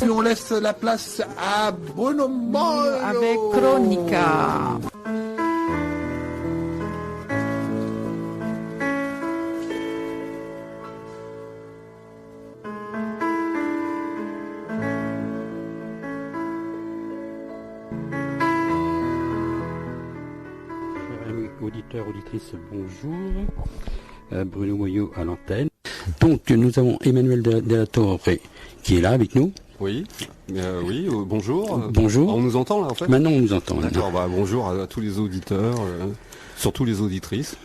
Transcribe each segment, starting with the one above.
Et on laisse la place à Bruno Molo avec Chronica. Auditeurs, auditrices, bonjour. Bruno Moyot à l'antenne. Donc nous avons Emmanuel Della Torre qui est là avec nous. Oui, bonjour. Bonjour. On nous entend là en fait. Maintenant on nous entend. D'accord, bonjour à tous les auditeurs, surtout les auditrices.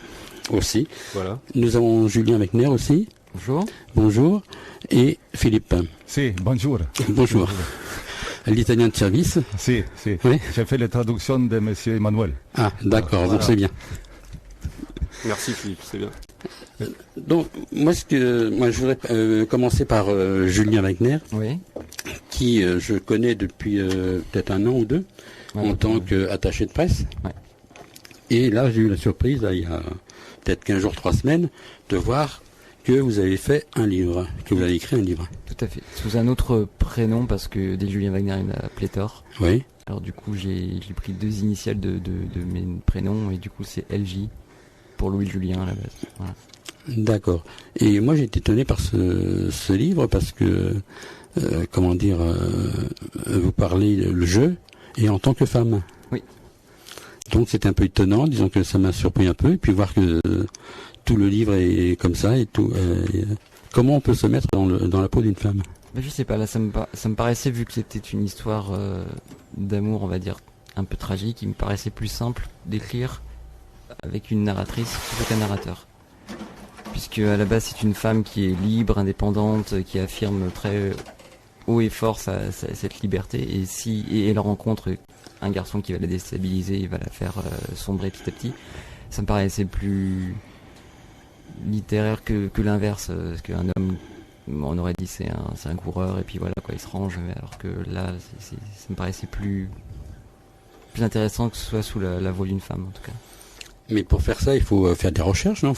Aussi. Voilà. Nous avons Julien Wegner aussi. Bonjour. Bonjour. Et Philippe. Si, bonjour. Bonjour. L'italien de service. Si. Oui. J'ai fait la traduction de monsieur Emmanuel. Ah, d'accord, voilà. Bon, c'est bien. Merci Philippe, c'est bien. Donc, moi je voudrais commencer par Julien Wegner, oui. Qui je connais depuis peut-être 1 an ou 2, en tant qu'attaché de presse. Ouais. Et là, j'ai eu la surprise, là, il y a peut-être 15 jours, 3 semaines, de voir que vous avez fait un livre, que vous avez écrit un livre. Tout à fait. Sous un autre prénom, parce que dès Julien Wegner, il m'a pléthore. Oui. Alors du coup, j'ai pris 2 initiales de mes prénoms, et du coup, c'est LJ, pour Louis Julien à la base. Voilà. D'accord. Et moi, j'ai été étonné par ce livre, parce que, vous parlez le jeu, et en tant que femme. Oui. Donc c'est un peu étonnant, disons que ça m'a surpris un peu, et puis voir que tout le livre est comme ça, et tout. Comment on peut se mettre dans la peau d'une femme? Je sais pas, là ça me paraissait, vu que c'était une histoire d'amour, on va dire, un peu tragique, il me paraissait plus simple d'écrire avec une narratrice plutôt qu'un narrateur. Puisque à la base c'est une femme qui est libre, indépendante, qui affirme très haut et fort cette liberté, et elle rencontre un garçon qui va la déstabiliser, il va la faire sombrer petit à petit. Ça me paraissait plus littéraire que l'inverse, parce qu'un homme, on aurait dit c'est un coureur, et puis voilà quoi, il se range, alors que là ça me paraissait plus intéressant que ce soit sous la voix d'une femme en tout cas. Mais pour faire ça, il faut faire des recherches, non?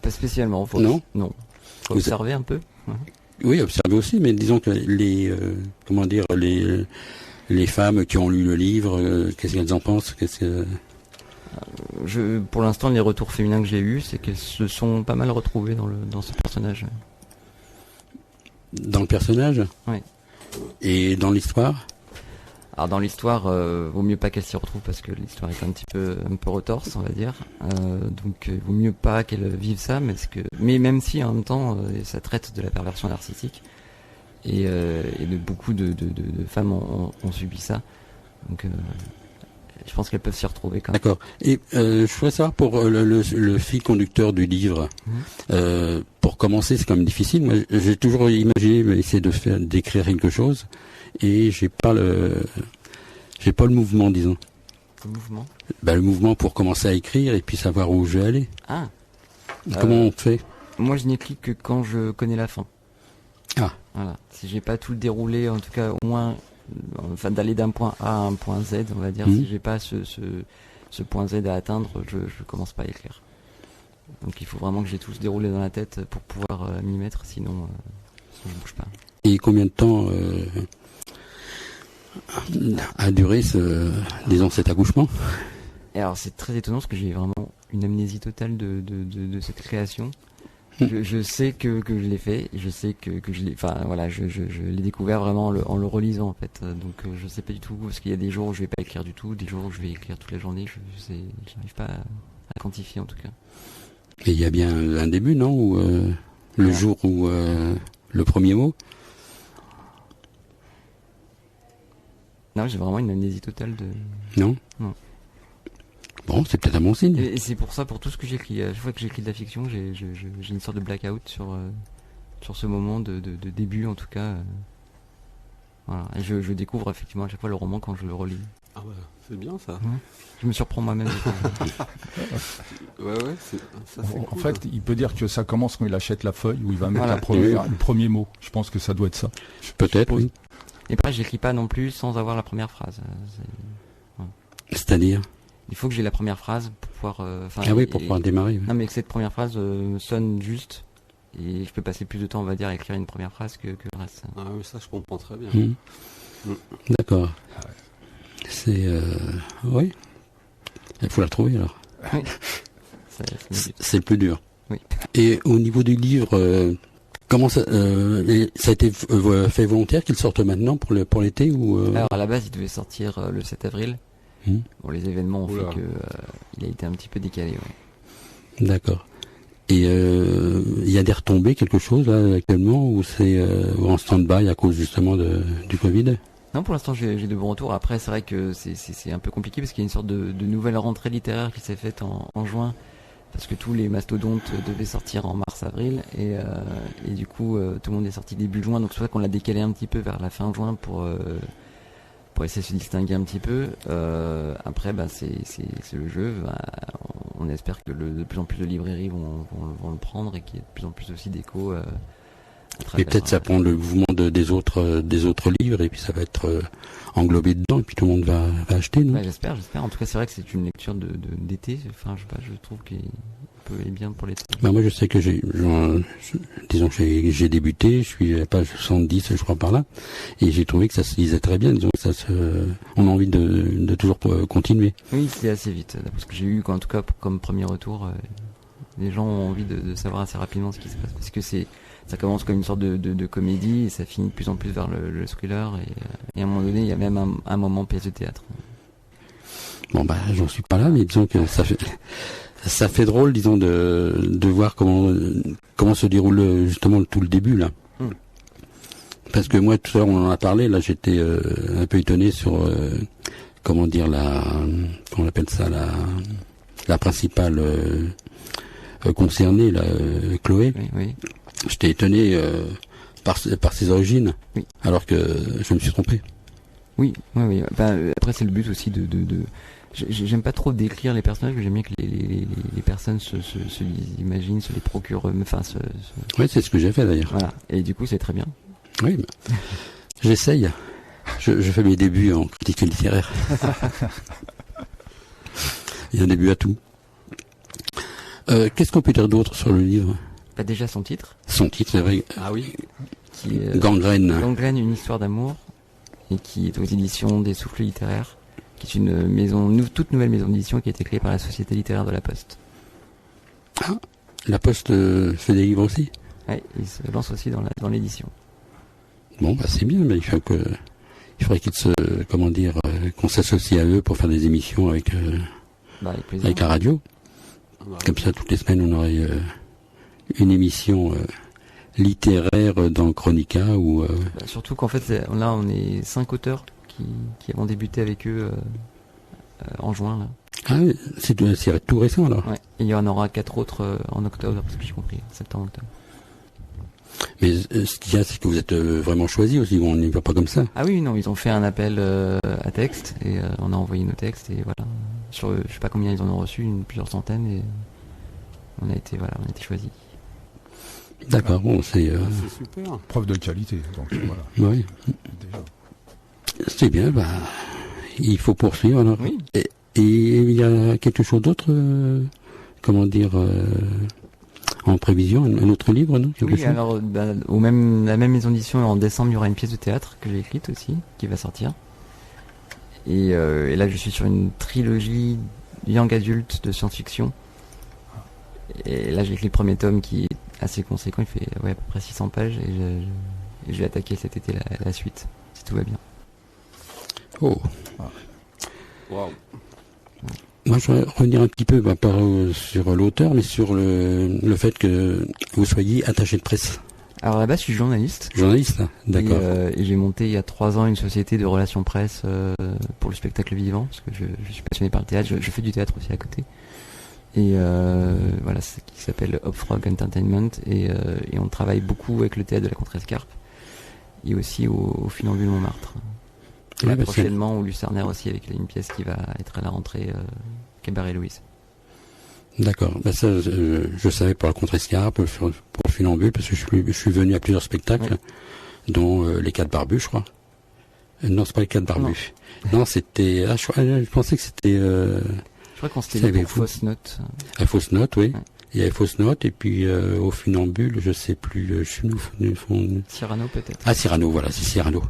Pas spécialement. Non. Faut observer un peu. Oui, observer aussi, mais disons que les femmes qui ont lu le livre, qu'est-ce qu'elles en pensent? Pour l'instant, les retours féminins que j'ai eus, c'est qu'elles se sont pas mal retrouvées dans ce personnage. Dans le personnage? Oui. Et dans l'histoire? Alors dans l'histoire, vaut mieux pas qu'elle s'y retrouve, parce que l'histoire est un peu retorse, on va dire. Donc vaut mieux pas qu'elle vive ça, mais même si en même temps ça traite de la perversion narcissique, et beaucoup de femmes ont subi ça. Donc je pense qu'elles peuvent s'y retrouver quand même. D'accord. Et je voudrais savoir pour le fil conducteur du livre. Pour commencer, c'est quand même difficile. Moi, j'ai toujours imaginé essayer d'écrire quelque chose, et j'ai pas le mouvement, disons. Le mouvement? Le mouvement pour commencer à écrire et puis savoir où je vais aller. Ah. Comment on fait? Moi, je n'écris que quand je connais la fin. Ah. Voilà. Si j'ai pas tout déroulé, en tout cas au moins, d'aller d'un point A à un point Z, on va dire. Si j'ai pas ce point Z à atteindre, je commence pas à écrire. Donc il faut vraiment que j'ai tout déroulé dans la tête pour pouvoir m'y mettre, sinon je bouge pas. Et combien de temps a duré cet accouchement? Et alors c'est très étonnant, parce que j'ai vraiment une amnésie totale de cette création. Je sais que je l'ai fait, je sais que je l'ai, enfin voilà, je l'ai découvert vraiment en le relisant en fait. Donc je sais pas du tout, parce qu'il y a des jours où je vais pas écrire du tout, des jours où je vais écrire toute la journée. Je n'arrive pas à quantifier en tout cas. Et il y a bien un début, non? Ou le jour où le premier mot? Non, j'ai vraiment une amnésie totale de. Non. Bon, c'est peut-être un bon signe. Et c'est pour ça, pour tout ce que j'écris, à chaque fois que j'écris de la fiction, j'ai une sorte de blackout sur ce moment de début en tout cas. Voilà. Et je découvre effectivement à chaque fois le roman quand je le relis. Ah ouais, c'est bien ça. Je me surprends moi-même. Ouais, ça c'est En cool. fait, il peut dire que ça commence quand il achète la feuille où il va mettre le premier mot. Je pense que ça doit être ça. Peut-être, oui. Et pareil, j'écris pas non plus sans avoir la première phrase. C'est-à-dire? Il faut que j'ai la première phrase pour pouvoir. Pour pouvoir démarrer. Non, mais que cette première phrase sonne juste. Et je peux passer plus de temps, on va dire, à écrire une première phrase que le reste. Ah oui, ça je comprends très bien. D'accord. C'est... oui. Il faut la trouver alors. Oui. C'est le plus dur. Oui. Et au niveau du livre, comment ça a été fait volontaire qu'il sorte maintenant pour l'été ou Alors à la base, il devait sortir le 7 avril. Bon, les événements ont fait que il a été un petit peu décalé. Ouais. D'accord. Et il y a des retombées, quelque chose là actuellement, ou c'est en stand-by à cause justement du Covid? Non, pour l'instant j'ai de bons retours. Après, c'est vrai que c'est un peu compliqué parce qu'il y a une sorte de nouvelle rentrée littéraire qui s'est faite en juin, parce que tous les mastodontes devaient sortir en mars-avril, et du coup tout le monde est sorti début juin, donc c'est vrai qu'on l'a décalé un petit peu vers la fin juin pour essayer de se distinguer un petit peu. Après, c'est le jeu. On espère que de plus en plus de librairies vont le prendre et qu'il y ait de plus en plus aussi d'écho. Et peut-être ça prend le mouvement des autres livres et puis ça va être englobé dedans et puis tout le monde va acheter, non? Ouais, j'espère. En tout cas, c'est vrai que c'est une lecture d'été. Enfin, je sais pas, je trouve qu'il peut aller bien pour l'été. Moi, je sais que disons que j'ai débuté, je suis à la page 70, je crois, par là, et j'ai trouvé que ça se lisait très bien. Disons que on a envie de toujours continuer. Oui, c'est assez vite. Parce que j'ai eu, en tout cas, comme premier retour, les gens ont envie de savoir assez rapidement ce qui se passe, parce que ça commence comme une sorte de comédie et ça finit de plus en plus vers le thriller et à un moment donné il y a même un moment pièce de théâtre. Bon j'en suis pas là, mais disons que ça fait drôle, disons, de voir comment se déroule justement tout le début là. Parce que moi tout à l'heure on en a parlé, là j'étais un peu étonné sur comment on appelle ça, la principale concernée là, Chloé. Oui. J'étais étonné par ses origines, alors que je me suis trompé. Oui. Après c'est le but aussi de j'aime pas trop décrire les personnages, mais j'aime bien que les personnes se les imaginent, se les procurent, Oui, c'est ce que j'ai fait d'ailleurs. Voilà, et du coup c'est très bien. Oui, j'essaye. Je fais mes débuts en critique littéraire. Il y a un début à tout. Qu'est-ce qu'on peut dire d'autre sur le livre? Déjà son titre. Son titre, c'est vrai. Ah oui. Qui est, Gangrène. Gangrène, une histoire d'amour, et qui est aux éditions des Souffles littéraires, qui est une toute nouvelle maison d'édition qui a été créée par la Société littéraire de la Poste. Ah, la Poste fait des livres aussi? Oui, il se lance aussi dans l'édition. Bon, c'est bien, mais il faudrait qu'on s'associe à eux pour faire des émissions avec la radio. Comme ça, toutes les semaines, on aurait une émission littéraire dans Chronica ou. Surtout qu'en fait, là, on est 5 auteurs qui avons débuté avec eux en juin. Là. Ah, c'est tout récent alors. Ouais. Et il y en aura 4 autres en octobre, parce que j'ai compris, septembre, octobre. Mais ce qu'il y a, c'est que vous êtes vraiment choisi aussi, on n'y va pas comme ça. Ah oui, non, ils ont fait un appel à texte et on a envoyé nos textes et voilà. Je sais pas combien ils en ont reçu, plusieurs centaines, et on a été choisis. D'accord, bon, c'est super. Preuve de qualité, donc voilà. Oui. Déjà. C'est bien, il faut poursuivre alors. Oui. Et il y a quelque chose d'autre, en prévision, un autre livre, non? Alors, la même maison d'édition, en décembre, il y aura une pièce de théâtre que j'ai écrite aussi, qui va sortir. Et là, je suis sur une trilogie young adulte de science-fiction. Et là, j'ai écrit le premier tome qui est assez conséquent, il fait à peu près 600 pages, et je vais attaquer cet été la suite, si tout va bien. Oh. Wow. Moi, je voudrais revenir un petit peu, pas sur l'auteur, mais sur le fait que vous soyez attaché de presse. Alors à la base, je suis journaliste. Journaliste, d'accord. Et j'ai monté il y a 3 ans une société de relations presse pour le spectacle vivant, parce que je suis passionné par le théâtre. Je fais du théâtre aussi à côté. Et voilà, c'est qui s'appelle Hopfrog Entertainment, et on travaille beaucoup avec le théâtre de la Contrescarpe et aussi au Funambule Montmartre. Et prochainement au Lucernaire aussi, avec une pièce qui va être à la rentrée Cabaret Louise. D'accord, ça je savais pour la Contrescarpe, pour le Funambule, parce que je suis venu à plusieurs spectacles, dont les 4 Barbus, je crois. Non, c'est pas les 4 Barbus. Non, c'était... je pensais que c'était... Je crois qu'on s'était dit pour Fausse Note. À Fausse Note, oui. Ouais. Il y avait Fausse Note, et puis au Funambule, je sais plus, Cyrano peut-être. Ah, Cyrano, voilà, c'est Cyrano.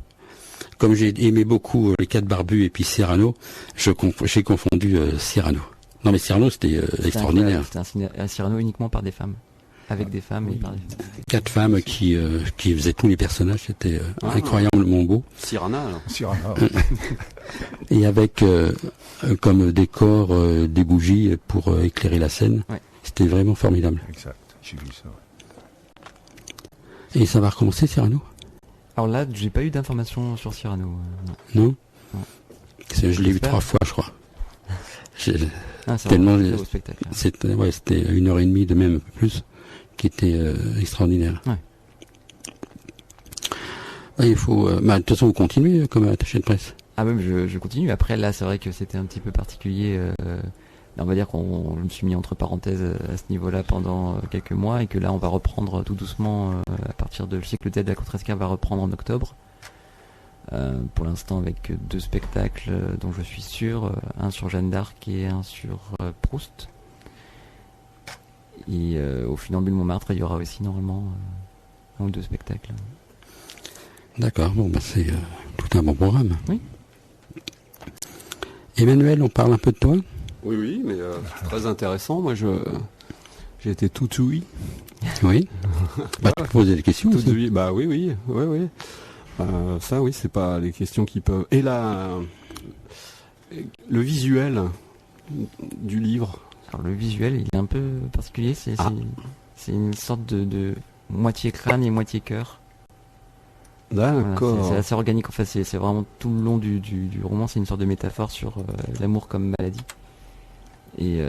Comme j'ai aimé beaucoup les 4 barbus et puis Cyrano, j'ai confondu Cyrano. Non, mais Cyrano, c'était extraordinaire. C'était un Cyrano uniquement par des femmes. Avec des femmes et par des femmes. 4 femmes qui faisaient tous les personnages, c'était incroyablement beau. Cyrano, alors. Cyrano. Et avec comme décor des bougies pour éclairer la scène. Ouais. C'était vraiment formidable. Exact, j'ai vu ça. Ouais. Et ça va recommencer, Cyrano? Alors là, j'ai pas eu d'informations sur Cyrano. Non. Non. Je l'ai vu J'espère. 3 fois, je crois. C'est Tellement, un très beau spectacle. c'était 1h30 de même, un peu plus, qui était extraordinaire. Ouais. Il faut... de toute façon, vous continuez comme attaché de presse. Ah même je continue. Après là, c'est vrai que c'était un petit peu particulier. On va dire je me suis mis entre parenthèses à ce niveau-là pendant quelques mois et que là on va reprendre tout doucement à partir de... Je sais que le théâtre de la Contrescarpe va reprendre en octobre. Pour l'instant avec 2 spectacles dont je suis sûr, un sur Jeanne d'Arc et un sur Proust. Et au Funambule Montmartre, il y aura aussi normalement 1 ou 2 spectacles. D'accord, bon, c'est tout un bon programme. Oui. Emmanuel, on parle un peu de toi? Oui, mais très intéressant. Moi, j'ai été tout ouïe. Oui. Tu peux poser des questions Tout aussi. ouïe. Bah oui. Ça, oui, c'est pas les questions qui peuvent. Et là, le visuel du livre. Alors le visuel, il est un peu particulier. C'est une sorte de moitié crâne et moitié cœur. D'accord. Voilà, c'est assez organique. Enfin, c'est vraiment tout le long du roman, c'est une sorte de métaphore sur l'amour comme maladie. Et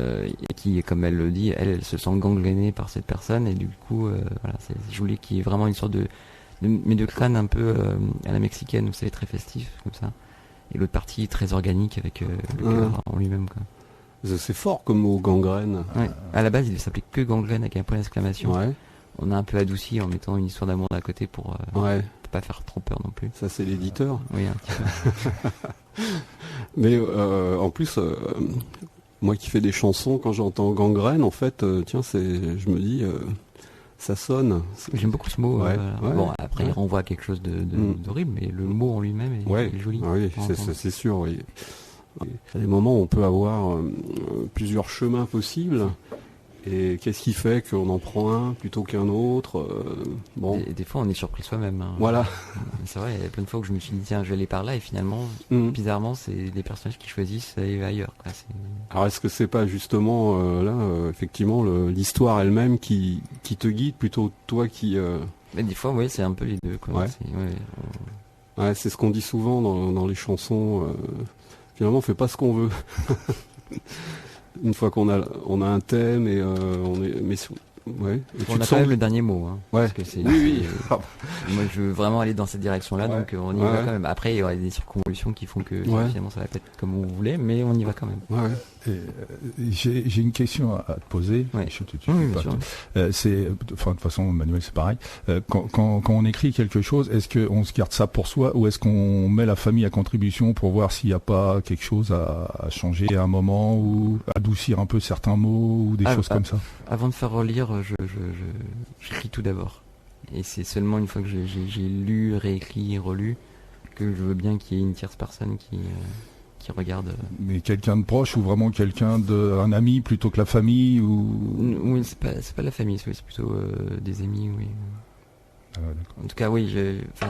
qui, comme elle le dit, elle se sent gangrénée par cette personne. Et du coup, voilà, je voulais qu'il y ait vraiment une sorte mais de crâne un peu à la mexicaine, où c'est très festif, comme ça. Et l'autre partie très organique avec le cœur en lui-même, quoi. C'est fort comme mot, gangrène. Ouais. À la base, il s'appelait que gangrène avec un point d'exclamation. Ouais. On a un peu adouci en mettant une histoire d'amour d'à côté pour pas faire trop peur non plus. Ça, c'est l'éditeur. Oui, un petit peu. Mais en plus, moi qui fais des chansons, quand j'entends gangrène, en fait, je me dis, ça sonne. J'aime beaucoup ce mot. Ouais, ouais, bon, après, ouais. il renvoie à quelque chose d'horrible, mais le mot en lui-même est joli. Oui, c'est sûr. Oui. Il y a des moments où on peut avoir plusieurs chemins possibles. Et qu'est-ce qui fait qu'on en prend un plutôt qu'un autre bon. Et des fois, on est surpris soi-même. Hein. Voilà. C'est vrai, il y a plein de fois où je me suis dit, tiens, je vais aller par là, et finalement, bizarrement, c'est les personnages qui choisissent d'aller ailleurs. Quoi. Alors, est-ce que c'est pas justement effectivement, l'histoire elle-même qui te guide, plutôt toi qui... Mais des fois, oui, c'est un peu les deux. Quoi. Ouais. C'est ce qu'on dit souvent dans les chansons. Finalement, on fait pas ce qu'on veut. Une fois qu'on a un thème et on a quand même le dernier mot. Hein, ouais. Parce que oui. Moi, je veux vraiment aller dans cette direction-là, donc on y va quand même. Après, il y aura des circonvolutions qui font que finalement ça va pas être comme on voulait, mais on y va quand même. Ouais. J'ai une question à te poser. Ouais. De toute façon, Manuel, c'est pareil. Quand on écrit quelque chose, est-ce qu'on se garde ça pour soi ou est-ce qu'on met la famille à contribution pour voir s'il n'y a pas quelque chose à changer à un moment ou adoucir un peu certains mots ou des choses comme ça? Avant de faire relire, j'écris tout d'abord. Et c'est seulement une fois que j'ai lu, réécrit, relu, que je veux bien qu'il y ait une tierce personne qui regarde. Mais quelqu'un de proche ou vraiment un ami plutôt que la famille ou... Oui, c'est pas la famille, c'est plutôt des amis, oui. Ah, d'accord. En tout cas, oui,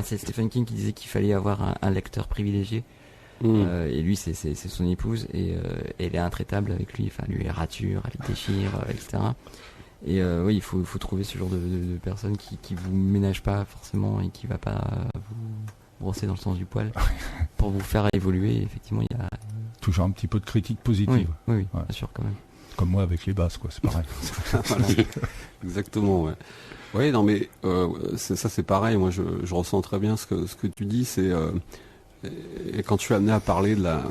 c'est Stephen King qui disait qu'il fallait avoir un lecteur privilégié. Et lui, c'est son épouse et elle est intraitable avec lui. Enfin, lui, elle rature, elle déchire, etc. Et oui, il faut trouver ce genre de personne qui vous ménage pas forcément et qui va pas vous brosser dans le sens du poil pour vous faire évoluer. Effectivement, il y a toujours un petit peu de critique positive. Oui, ouais. Bien sûr, quand même. Comme moi avec les basses, quoi. C'est pareil. Voilà. Exactement. Ouais. Oui, non, mais c'est pareil. Moi, je ressens très bien ce que tu dis. C'est et quand tu es amené à parler de la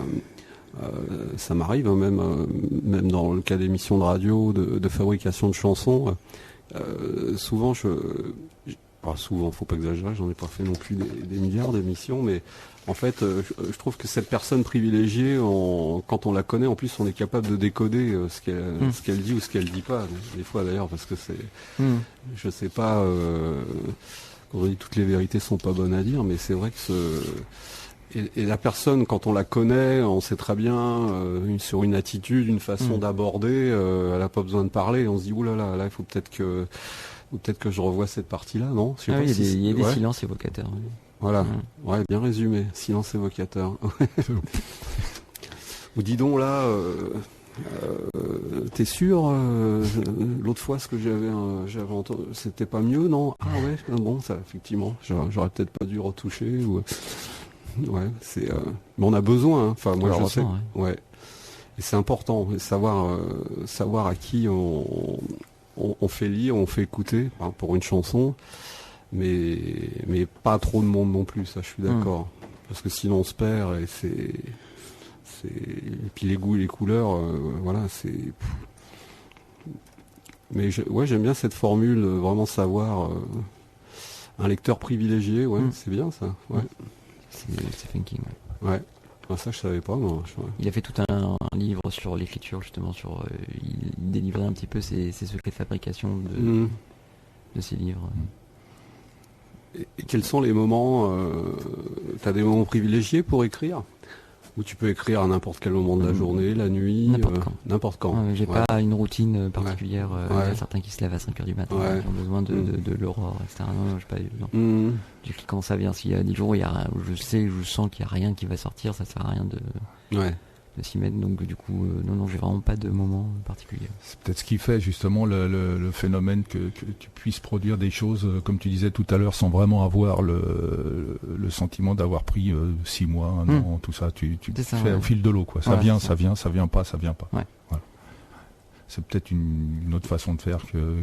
ça m'arrive hein, même dans le cas d'émissions de radio, de fabrication de chansons, souvent pas souvent, faut pas exagérer, j'en ai pas fait non plus des milliards d'émissions, mais en fait, je trouve que cette personne privilégiée, quand on la connaît, en plus, on est capable de décoder ce qu'elle dit ou ce qu'elle dit pas. Des fois d'ailleurs, parce que je sais pas, quand on dit toutes les vérités sont pas bonnes à dire, mais c'est vrai que et la personne, quand on la connaît, on sait très bien sur une attitude, une façon d'aborder, elle a pas besoin de parler. On se dit oulala, là, il faut peut-être que je revoie cette partie-là, non? Il y a des silences évocateurs. Oui. Voilà, ouais, bien résumé. Silence évocateur. Ou dis donc là, t'es sûr l'autre fois ce que j'avais entendu, c'était pas mieux, non? Ah ouais, bon, ça effectivement, j'aurais peut-être pas dû retoucher. Ou ouais, c'est. Mais on a besoin. Enfin, moi je sais. Ouais. Et c'est important, savoir à qui on fait lire, on fait écouter, hein, pour une chanson. Mais pas trop de monde non plus, ça je suis d'accord. Parce que sinon on se perd et et puis les goûts et les couleurs, voilà, c'est. Mais j'aime bien cette formule, vraiment savoir un lecteur privilégié, c'est bien ça. Ouais. C'est funky, ouais. Ah, ça je savais pas, moi. Il a fait tout un livre sur l'écriture, justement, il délivrait un petit peu ses secrets de fabrication de ses livres. Et quels sont les moments, t'as des moments privilégiés pour écrire? Ou tu peux écrire à n'importe quel moment de la journée, la nuit, n'importe quand. J'ai pas une routine particulière. Il y a certains qui se lèvent à 5h du matin, qui ont besoin de l'aurore, etc. Non, j'ai pas eu. J'écris quand ça vient. S'il y a des jours où je sens qu'il y a rien qui va sortir, ça sert à rien de s'y mettre. Donc du coup, non, j'ai vraiment pas de moment particulier. C'est peut-être ce qui fait justement le phénomène que tu puisses produire des choses, comme tu disais tout à l'heure, sans vraiment avoir le sentiment d'avoir pris 6 mois, 1 an, tout ça. Tu fais au fil de l'eau, quoi. Ça vient pas. Ouais. Voilà. C'est peut-être une autre façon de faire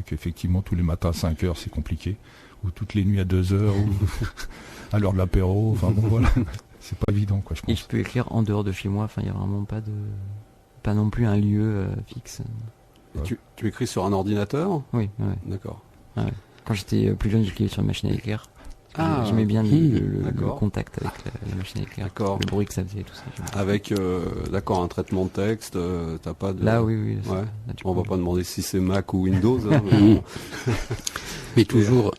qu'effectivement tous les matins à 5h c'est compliqué, ou toutes les nuits à 2h, ou à l'heure de l'apéro. Enfin bon, voilà. C'est pas évident, quoi, je pense. Et je peux écrire en dehors de chez moi, enfin, il n'y a vraiment pas non plus un lieu fixe. Ouais. Tu écris sur un ordinateur? Oui, ouais. D'accord. Ouais. Quand j'étais plus jeune, j'écrivais sur une machine à écrire. J'aimais bien le contact avec la machine à écrire. D'accord. Le bruit que ça faisait, tout ça. Avec, un traitement de texte, t'as pas de... Là, oui. Ouais. Là, on va pas demander si c'est Mac ou Windows. Mais toujours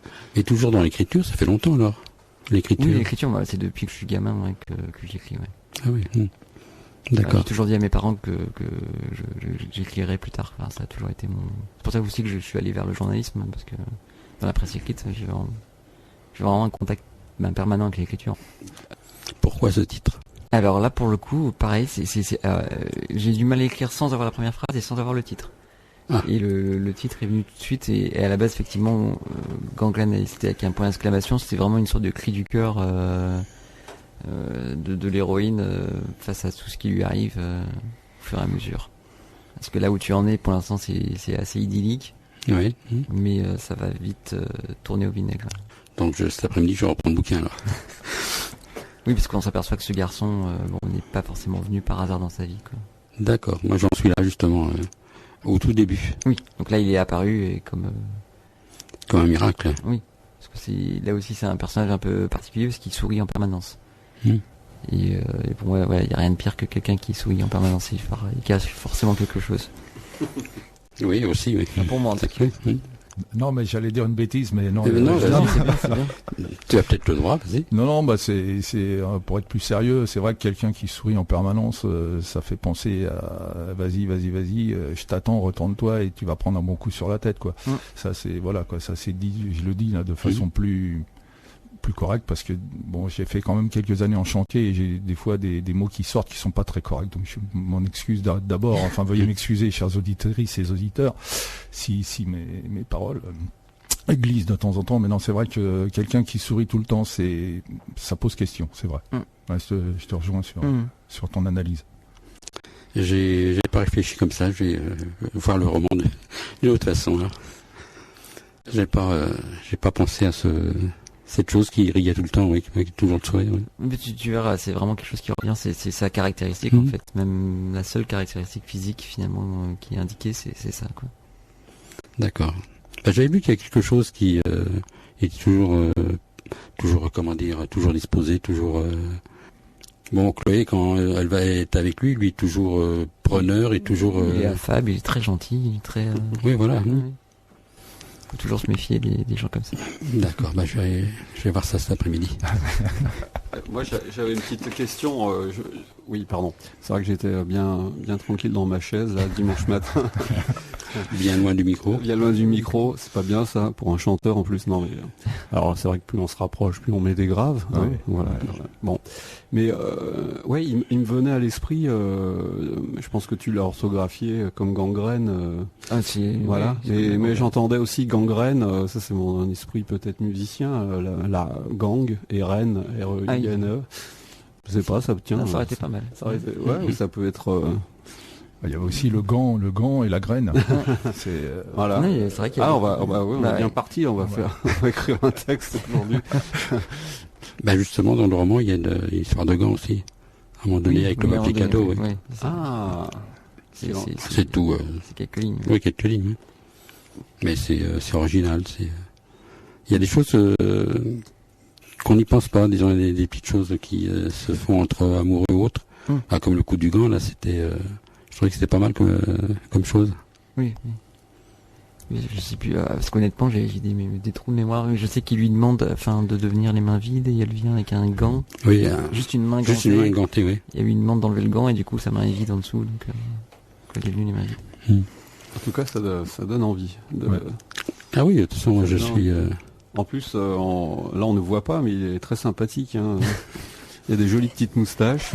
dans l'écriture, ça fait longtemps alors? L'écriture. Oui, l'écriture, c'est depuis que je suis gamin que j'écris. Ouais. Ah oui. D'accord. J'ai toujours dit à mes parents que j'écrirais plus tard. Enfin, ça a toujours été mon. C'est pour ça aussi que je suis allé vers le journalisme, parce que dans la presse écrite, j'ai vraiment un contact permanent avec l'écriture. Pourquoi ce titre? Alors là, pour le coup, pareil, j'ai du mal à écrire sans avoir la première phrase et sans avoir le titre. Ah. Et le titre est venu tout de suite, et à la base, effectivement, Gangland, c'était avec un point d'exclamation, c'était vraiment une sorte de cri du cœur de l'héroïne face à tout ce qui lui arrive au fur et à mesure. Parce que là où tu en es, pour l'instant, c'est assez idyllique, oui. Mais ça va vite tourner au vinaigre. Donc cet après-midi, je vais reprendre le bouquin alors. Oui, parce qu'on s'aperçoit que ce garçon n'est pas forcément venu par hasard dans sa vie, quoi. D'accord, moi j'en suis là justement. Au tout début. Oui, donc là il est apparu et comme un miracle. Oui, parce que là aussi c'est un personnage un peu particulier parce qu'il sourit en permanence. Et pour moi, il n'y a rien de pire que quelqu'un qui sourit en permanence. Il cache forcément quelque chose. Oui, aussi, oui. Pour moi en tout cas. Non, mais j'allais dire une bêtise, mais non. C'est bien. Tu as peut-être le droit, vas-y. Non, c'est pour être plus sérieux, c'est vrai que quelqu'un qui sourit en permanence, ça fait penser à vas-y, je t'attends, retourne-toi et tu vas prendre un bon coup sur la tête, quoi. Ça c'est voilà, quoi. Ça c'est dit, je le dis là de façon plus correcte, parce que bon, j'ai fait quand même quelques années en chantier et j'ai des fois des mots qui sortent qui sont pas très corrects, donc je m'en excuse d'abord. Enfin, veuillez m'excuser, chers auditrices et auditeurs, si mes paroles glissent de temps en temps. Mais non, c'est vrai que quelqu'un qui sourit tout le temps, ça pose question, c'est vrai. Ouais, je te rejoins sur ton analyse. J'ai pas réfléchi comme ça. Je vais voir le roman d'une autre façon. Là. J'ai pas pensé à cette chose qui riait tout le temps, oui, qui toujours le sourire. Oui. Mais tu verras, c'est vraiment quelque chose qui revient, c'est sa caractéristique en fait. Même la seule caractéristique physique finalement qui est indiquée, c'est ça, quoi. D'accord. J'avais vu qu'il y a quelque chose qui est toujours comment dire, toujours disposé, toujours. Bon, Chloé, quand elle va être avec lui, lui toujours preneur et toujours. Il est affable, il est très gentil, il est très. Oui, voilà. Ouais. Faut toujours se méfier des gens comme ça. D'accord, je vais voir ça cet après-midi. Moi, j'avais une petite question. Oui, pardon. C'est vrai que j'étais bien tranquille dans ma chaise là dimanche matin. Bien loin du micro. Bien loin du micro, c'est pas bien ça pour un chanteur en plus. Non mais alors c'est vrai que plus on se rapproche, plus on met des graves. Hein, Oui. Voilà. Bon, mais ouais, il me venait à l'esprit. Je pense que tu l'as orthographié comme gangrène. Ah, si. Voilà. Ouais, Mais j'entendais aussi gangrène. Ça c'est mon esprit peut-être musicien. La gang et reine, R-E-I-N-E. Je sais pas, ça tient. Ça aurait été pas mal. Ça aurait été, ouais, ou ça peut être. Il y a aussi le gant et la graine. C'est Voilà. Oui, c'est vrai qu'il y a Ah, des- on est bien parti. On va écrire un texte aujourd'hui. Justement, dans le roman, il y a une histoire de gants aussi. À un moment donné, avec le mais papier en cadeau. donné, Oui. ouais, c'est ça. Ah. C'est tout. C'est quelques lignes. Oui, quelques lignes. Oui. Mais c'est original. Il y a des choses qu'on n'y pense pas, disons, des petites choses qui se font entre amoureux ou autres. Comme le coup du gant, là, c'était. Je trouvais que c'était pas mal comme chose. Oui. Oui, je sais plus, parce qu'honnêtement, j'ai des trous de mémoire. Je sais qu'il lui demande, de devenir les mains vides, et elle vient avec un gant. Oui, Juste une main gantée. juste une main gantée, oui. Et lui demande d'enlever le gant, et du coup, sa main est vide en dessous. Donc, elle est venue les mains vides. En tout cas, ça donne envie. Ouais. Ah oui, de toute façon, moi, je Non. suis. En plus, là, on ne voit pas, mais il est très sympathique. Hein. Il y a des jolies petites moustaches.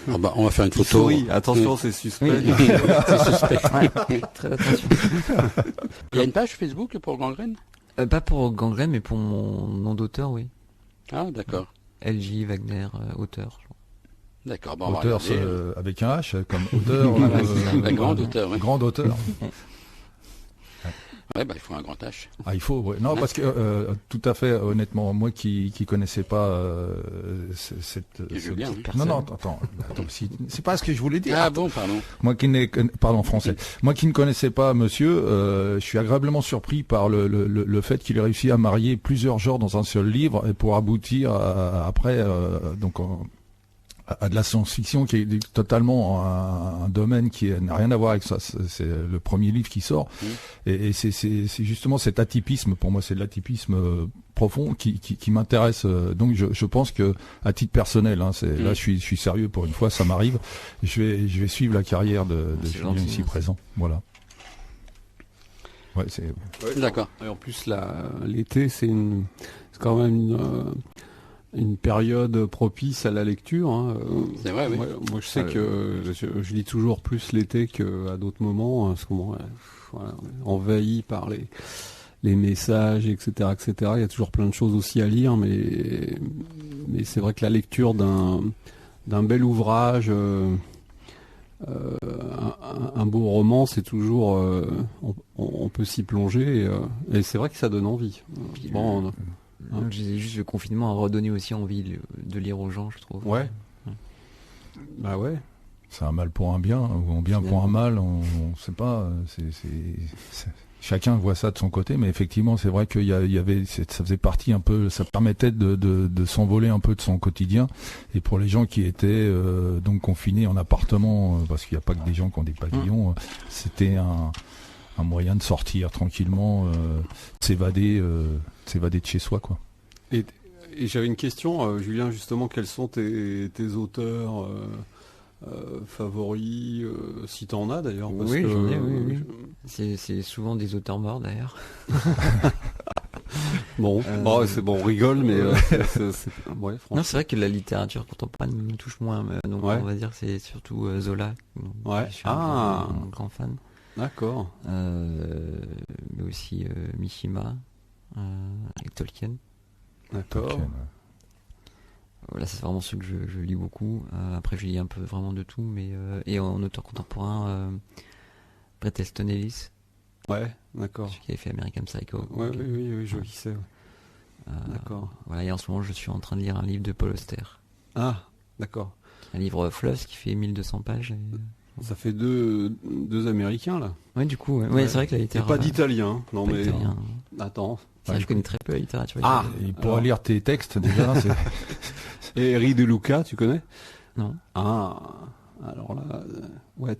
On va faire une Il photo. sourit. Attention, c'est suspect. C'est suspect. Ouais, très attention. Il y a une page Facebook pour Gangrène? Pas pour Gangrène, mais pour mon nom d'auteur, oui. Ah, d'accord. LJ Wagner, auteur. D'accord. Bon, on va auteur regarder. avec un H, comme auteur. Voilà, c'est ça. Un grand auteur, oui. Grand auteur. Ouais, il faut un grand H. Ah, il faut. Ouais. Non, parce que tout à fait, honnêtement, moi qui connaissais pas cette. Julien, oui. Non, attends, c'est pas ce que je voulais dire. Ah bon, pardon. Moi qui n'ai, pardon, français. Moi qui ne connaissais pas monsieur, je suis agréablement surpris par le fait qu'il ait réussi à marier plusieurs genres dans un seul livre et pour aboutir après à de la science-fiction qui est totalement un domaine qui n'a rien à voir avec ça. C'est le premier livre qui sort. Et c'est justement cet atypisme, pour moi c'est de l'atypisme profond qui m'intéresse. Donc je pense que à titre personnel, là je suis sérieux pour une fois, ça m'arrive. Je vais suivre la carrière de Julien ici présent. Voilà. Ouais, c'est. D'accord. Et en plus, l'été, c'est quand même une période propice à la lecture. Hein. C'est vrai, oui. Moi, je sais que je lis toujours plus l'été qu'à d'autres moments, parce qu'on voilà, envahi par les messages, etc., etc. Il y a toujours plein de choses aussi à lire, mais c'est vrai que la lecture d'un bel ouvrage, un beau roman, c'est toujours, on peut s'y plonger, et c'est vrai que ça donne envie. Bon, Juste le confinement a redonné aussi envie de lire aux gens, je trouve. ouais. Bah ouais. C'est un mal pour un bien, ou un bien pour un mal, on sait pas. Chacun voit ça de son côté, mais effectivement, c'est vrai qu'il y avait, ça faisait partie un peu, ça permettait de s'envoler un peu de son quotidien. Et pour les gens qui étaient donc confinés en appartement, parce qu'il n'y a pas que des gens qui ont des pavillons, c'était un moyen de sortir tranquillement, s'évader de chez soi, quoi. Et j'avais une question, Julien, justement, quels sont tes auteurs favoris, si t'en as d'ailleurs, parce Oui, que j'en ai, oui. C'est souvent des auteurs morts d'ailleurs. bon, c'est bon, on rigole, mais ouais, franchement. Non, c'est vrai que la littérature contemporaine me touche moins, donc Ouais. on va dire que c'est surtout Zola. Ouais. Je suis un grand fan. D'accord. Mais aussi Mishima, avec Tolkien. D'accord. Ok, ouais. Voilà, c'est vraiment ceux que je lis beaucoup. Après, je lis un peu vraiment de tout, mais et en auteur contemporain, Bret Easton Ellis, Ouais, d'accord. celui qui avait fait American Psycho. Ouais, Donc, oui, je lisais. Ouais. D'accord. Voilà, et en ce moment, je suis en train de lire un livre de Paul Auster. Ah, d'accord. Un livre Fluffs qui fait 1200 pages. Ça fait deux Américains là. Ouais, du coup, ouais, c'est vrai que la Et littérature. pas d'Italien. Non pas mais italien. attends. Ça, je connais très peu la littérature. Ah, Il pourra alors. lire tes textes déjà. Et Henri De Luca, tu connais? Non. Ah, alors là, ouais,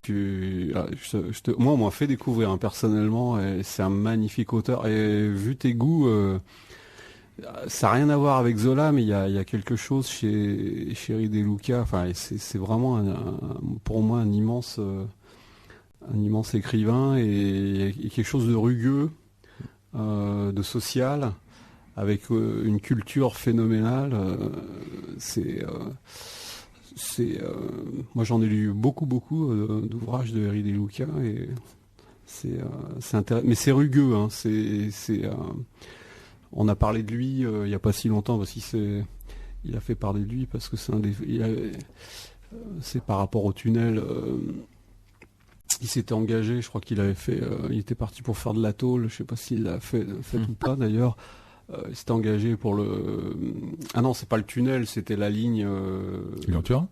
moi, on m'a fait découvrir hein, personnellement, et c'est un magnifique auteur. Et vu tes goûts, ça n'a rien à voir avec Zola, mais il y a quelque chose chez Henri De Luca. Enfin, c'est vraiment pour moi un immense écrivain et quelque chose de rugueux, de social, avec une culture phénoménale. Moi j'en ai lu beaucoup d'ouvrages de Henri De Luca et c'est intéressant, mais c'est rugueux. Hein, on a parlé de lui il n'y a pas si longtemps parce qu'il a fait parler de lui parce que c'est par rapport au tunnel. Il s'était engagé, je crois qu'il avait fait, il était parti pour faire de la tôle, je sais pas s'il l'a fait ou pas d'ailleurs. Il s'était engagé pour le. Ah non, c'est pas le tunnel, c'était la ligne. Lyon-Turin.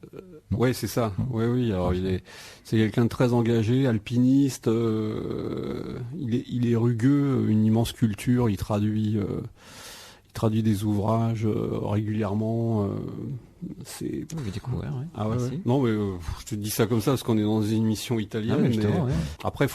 Ouais, c'est ça. Oui. Alors c'est quelqu'un de très engagé, alpiniste. Il est rugueux, une immense culture. Il traduit des ouvrages régulièrement. C'est. J'ai découvert. Ouais. Ah ouais. Merci. Non mais je te dis ça comme ça parce qu'on est dans une émission italienne. Ah, mais mais justement, ouais. après,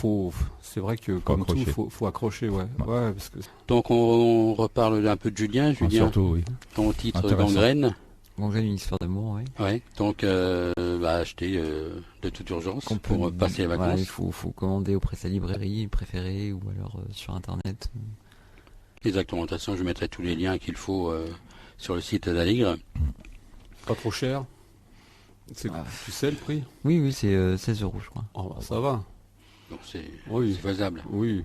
c'est vrai que comme accrocher. tout, faut accrocher, ouais. Ouais, parce que. Donc on reparle un peu de Julien. Julien, Surtout, oui. ton titre Intéressant. Gangrène. Bon, j'ai une histoire d'amour, ouais. Ouais. Donc acheter de toute urgence Qu'on peut- pour passer les voilà, vacances. il faut commander auprès de sa librairie préférée ou alors sur internet. Exactement. De toute façon, je mettrai tous les liens qu'il faut sur le site d'Aligre. Pas trop cher. Ah. Tu sais le prix? Oui, c'est 16 €, je crois. Oh, bah, ça va. Donc c'est Oui. faisable. Oui.